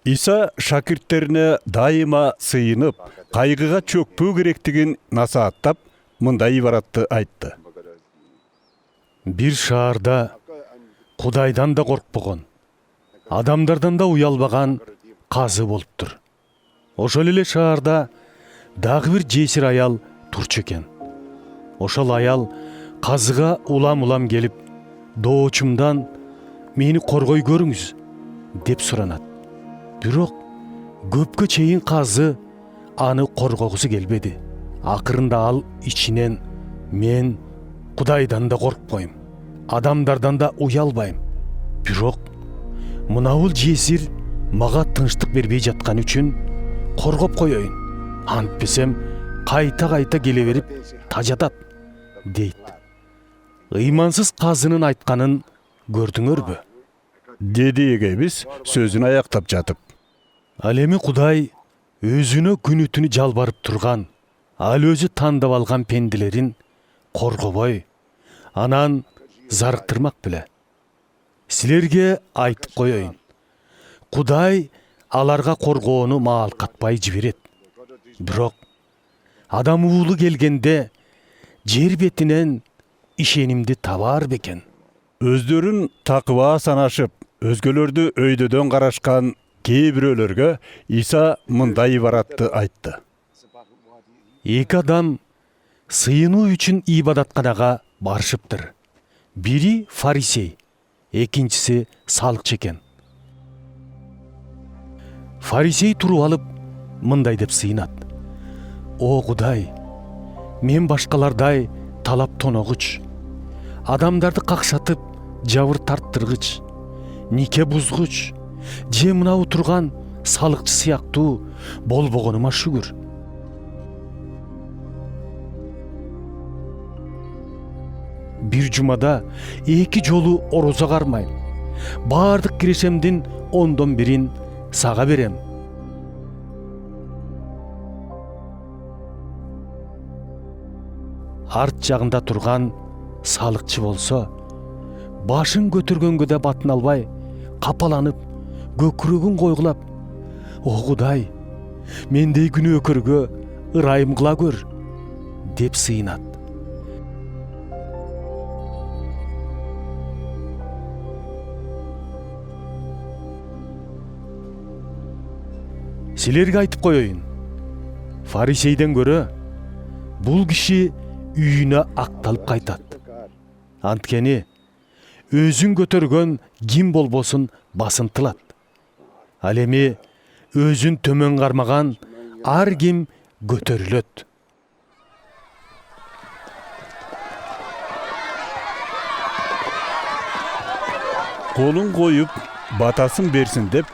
Иса шакирттерине дайыма сыйынып, кайгыга чөкпөө керектигин насааттап, мындай ибаратты айтты. Бир шаарда Кудайдан да коркпогон, адамдардан да уялбаган казы болуптур. Ошол эле шаарда дагы бир жесир аял турчу экен. Ошол аял казыга улам-улам келип, доочумдан мени коргой көрүңүз деп суранат. Бирок көпкө чейин казы аны коргогусу келбеди. Акырында ал ичинен мен Кудайдан да коркпойм, адамдардан да уялбайм. Бирок мынабул жесир мага тынчтык бербей жаткан үчүн коргоп коеюн. Антпесем кайта келе берип тажатат дейт. Ыймансыз казынын айтканын көрдүңөрбү? Деди эгебиз сөзүн аяктап жатып. Ал эми Кудай өзүнө күнү түнү жалбарып турган, ал өзү тандап алган пенделерин коргобой, анан зарыктырмак беле. Силерге айтып коеюн. Кудай аларга коргоону маалкатпай жиберет. Бирок адам уулу келгенде жер бетинен ишенимди табар бекен. Өздөрүн такыба санашып, өзгөлөрдү өйдөдөн карашкан кээ бирөөлөргө Иса мындай ибаратты айтты. Эки адам сыйынуу үчүн ибадатканага барышыптыр. Бири фарисей, экинчиси салыкчы экен. Фарисей туруп алып мындай деп сыйынат: О Кудай, мен башкалардай талап тоногуч, адамдарды какшатып жабыр тарттыргыч, нике бузгуч, же мына турган салыкчы сыяктуу болбогонума шүгүр. Бир жумада 2 жолу орозо кармайм. Бардык кирешемдин 1/10 сага берем. Арт жагында турган салыкчы болсо, башын көтөргөнгө да батын албай, капаланып, көкүрөгүн койгулап: О Кудай, мендей күнөөкөргө ырайым кыла көр деп сыйынат. Силерге айтып коеюн, фарисейден көрө бул киши үйүнө акталып кайтат. Анткени өзүн көтөргөн ким болбосун басынтылат. Ал эми өзүн төмөн кармаган ар ким көтөрүлөт. Колун коюп, батасын берсин деп,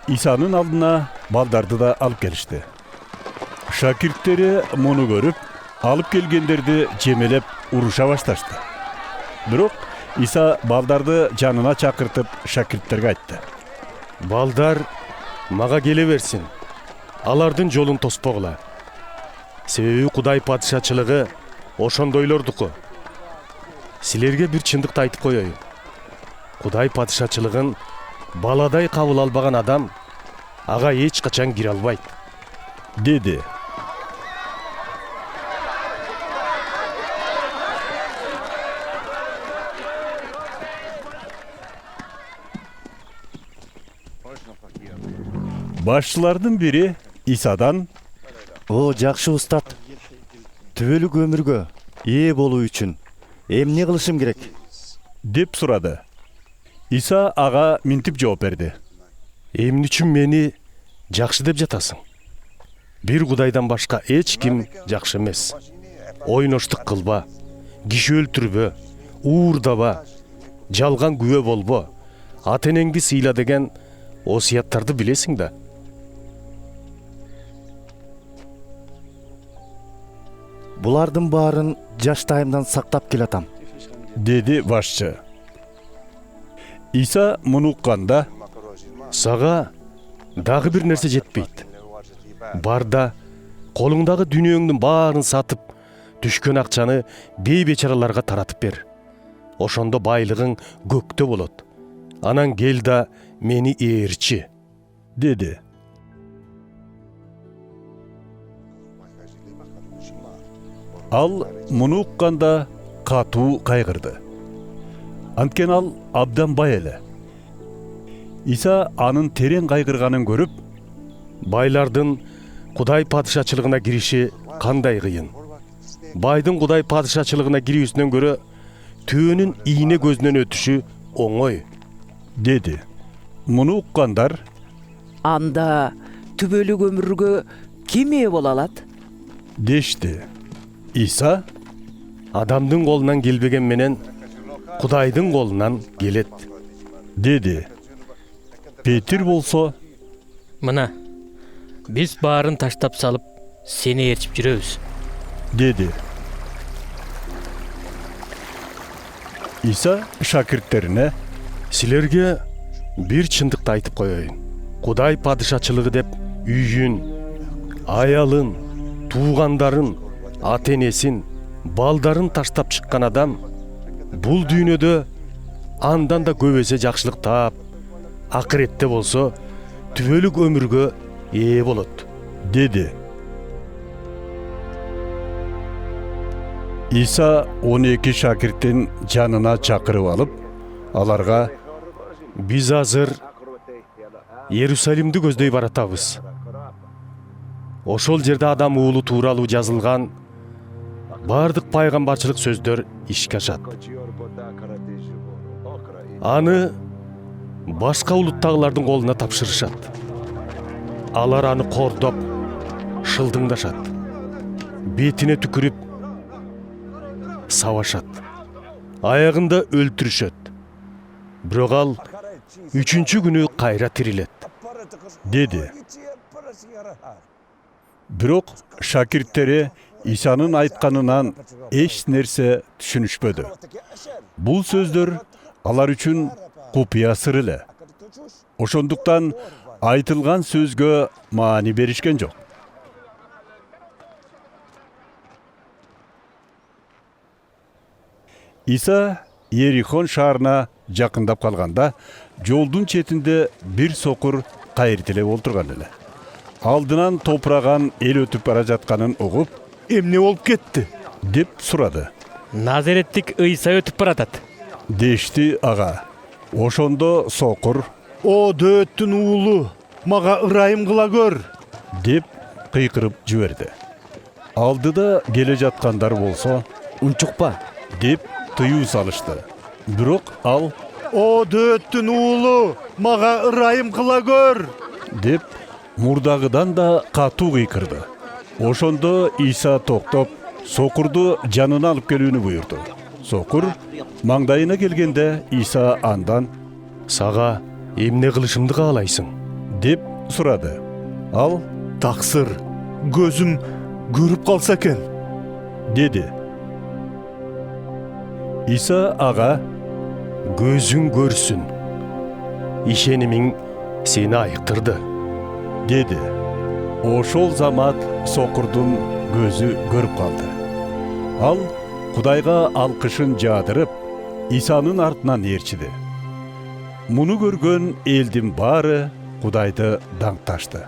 Исанын алдына балдарды да алып келишти. Шакирттери муну көрүп, алып келгендерди жемелеп уруша башташты. Бирок Иса балдарды жанына чакыртып шакирттерге айтты. Балдар мага келе берсин, алардын жолун тоспогула. Себеби Кудай падышачылыгы ошондойлордуку. Силерге бир чындыкты айтып коеюн. Кудай падышачылыгын баладай кабыл албаган адам ага эч качан кире албайт, деди. Башчылардын бири Исадан: О жакшы устат, түбөлүк өмүргө ээ болуу үчүн эмне кылышым керек? деп сурады. Иса ага минтип жооп берди. Эмне үчүн мени жакшы деп жатасың? Бир Кудайдан башка эч ким жакшы эмес. Ойноштук кылба, киши өлтүрбө, уурдаба, жалган күбө болбо, ата энеңди сыйла деген осуяттарды билесиң да. Булардын баарын жаштайымдан сактап келатам, деди башчы. Иса муну укканда: Сага дагы бир нерсе жетпейт. Бар да колуңдагы дүнүйөңдүн баарын сатып, түшкөн акчаны бейбечараларга таратып бер. Ошондо байлыгың көктө болот. Анан кел да мени ээрчи, деди. Ал мұны ұққанда қату қайғырды. Анткен ал абдан бай эле. Иса анын терең қайғырғанын көріп, Байлардын Кудай падышачылыгына кириши кандай кыйын. Байдын Кудай падышачылыгына кирүүсүнөн көрө төөнүн ийне көзүнөн өтүшү оңой, деді. Мұны ұққандар, Анда түбөлүк өмүргө ким ээ боло алат? дешті. Иса, адамдын колунан келбеген менен Кудайдын колунан келет. деді. Петир болсо, Мына, биз баарын таштап салып, сени ээрчип жүрөбүз. деді. Иса шакирттерине, Силерге бир чындыкты айтып коеюн. Кудай падышачылыгы деп үйүн, аялын, туугандарын, ата-энесин, балдарын таштап чыккан адам бул дүйнөдө андан да көп эсе жакшылык таап, акыретте болсо түбөлүк өмүргө ээ болот. деді. Иса 12 шакирттин жанына чакырып алып, аларга, Биз азыр Иерусалимди көздөй баратабыз. Ошол жерде адам уулу тууралуу жазылган бардык пайгамбарчылык сөздөр ишке ашат. Аны башка улуттагылардын колуна тапшырышат. Алар аны кордоп, шылдыңдашат. Бетине түкүрүп сабашат. Аягында өлтүрүшөт. Бирок ал 3-чү күнү кайра тирилет. деді. Бирок шакирттери Исанын айтканынан эч нерсе түшүнүшпөдү. Бул сөздөр алар үчүн купуя сыр эле. Ошондуктан айтылган сөзгө маани беришкен жок. Иса Иерихон шаарына жакындап калганда, жолдун четинде бир сокур кайыртелеп олтурган эле. Алдынан топураган эл өтүп бара жатканын угуп, Эмне болуп кетти? деп сурады. Назареттик Ыйса өтүп баратат. Дешти ага. Ошондо сокур, О дөөттүн уулу, мага ырайым кыла көр. деп кыйкырып жиберди. Алдыда келе жаткандар болсо, Унчукпа. деп тыюу салышты. Бирок ал, О дөөттүн уулу, мага ырайым кыла көр. деп мурдагыдан да катуу кыйкырды. Ошондо Иса токтоп, сокурду жанына алып келүүнү буйрду. Сокур маңдайына келгенде Иса андан, Сага эмне кылышымды каалайсың? деп сурады. Ал, Таксыр, көзүм көрүп калса экен. деді. Иса ага, Көзүң көрсүн. Ишенимиң сени айыктырды. деді. Ошол замат сокурдун көзү көрүп калды. Ал Кудайга алкышын жаадырып, Исанын артынан ээрчиди. Муну көргөн элдин баары Кудайды даңкташты.